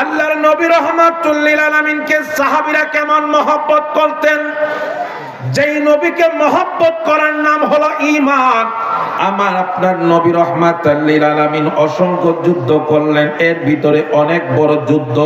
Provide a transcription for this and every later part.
আল্লাহর নবী রাহমাতুল লিল আলামিনকে সাহাবীরা কেমন মহব্বত করতেন। যেই নবীকে মহব্বত করার নাম হলো ঈমান। আমার আপনার নবী রাহমাতুল লিল আলামিন অসংখ্য যুদ্ধ করলেন, এর ভিতরে অনেক বড় যুদ্ধ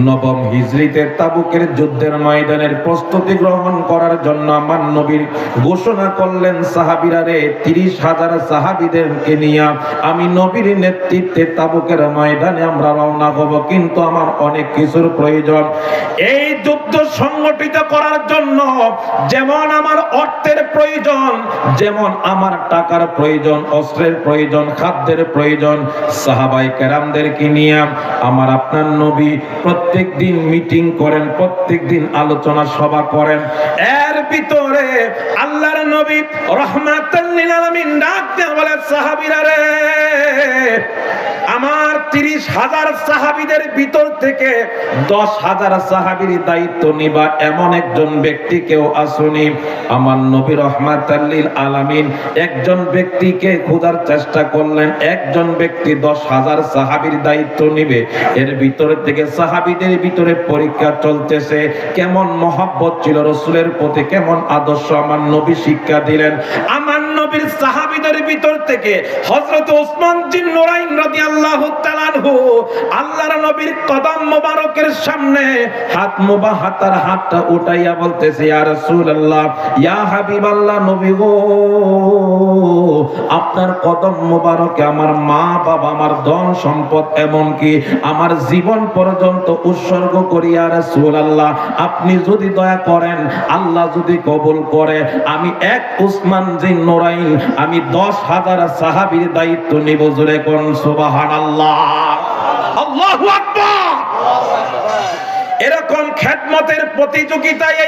নবম হিজরিতে তাবুকের যুদ্ধের ময়দানের প্রস্তুতি গ্রহণ করার জন্য আমার নবীর ঘোষণা করলেন, সাহাবীরা রে, 30,000 সাহাবীদেরকে নিয়ে আমি নবীর নেতৃত্বে তাবুকের ময়দানে আমরা রওনা হব, কিন্তু আমার অনেক কিছুর প্রয়োজন। এই যুদ্ধ সংগঠিত করার জন্য যেমন আমার অর্থের প্রয়োজন, যেমন আমার টাকার প্রয়োজন, অস্ত্রের প্রয়োজন, খাদ্যের প্রয়োজন, সাহাবায়ে কেরামদেরকে নিয়ে আমার আপনার নবী প্রত্যেক দিন মিটিং করেন, প্রত্যেক দিন আলোচনা সভা করেন। এর ভিতরে আল্লাহর নবী রাহমাতুল লিল আলামিন ডাক দিয়ে বলে, সাহাবীরা রে, আমার 30,000 সাহাবীদের ভিতর থেকে 10,000 সাহাবীর দায়িত্ব নিবা এমন একজন ব্যক্তি কেউ আসুনি। আমার নবী রাহমাতুল লিল আলামিন একজন ব্যক্তিকে খোঁজার চেষ্টা করলেন, একজন ব্যক্তি 10,000 সাহাবীর দায়িত্ব নিবে। এর ভিতর থেকে সাহাবীদের ভিতরে পরীক্ষা চলতেছে, কেমন মহব্বত ছিল রাসূলের প্রতি, কেমন আদর্শ আমার নবী শিক্ষা দিলেন। আমার নবীর সাহাবীদের ভিতর থেকে হযরত ওসমান বিন নুরাইন রাদিয়াল্লাহু তাআলা আনহু আল্লাহর নবীর কদম মোবারকের সামনে হাতার হাতটা উঠাইয়া বলতেছে, ইয়া রাসূলুল্লাহ, ইয়া হাবিবাল্লাহ, নবী গো, আপনার কদম মোবারকে আমার মা বাবা, আমার ধন সম্পদ, এমনকি আমার জীবন পর্যন্ত উৎসর্গ করি। ইয়া রাসূলুল্লাহ, আপনি যদি দয়া করেন, আল্লাহ যদি কবুল করে, আমি এক ওসমান বিন নুরাইন আমি 10,000 সাহাবীর দায়িত্ব নিব। জোরে কোন সুবহানাল্লাহ, আল্লাহু আকবার। এরকম খেদমতের প্রতিযোগিতায়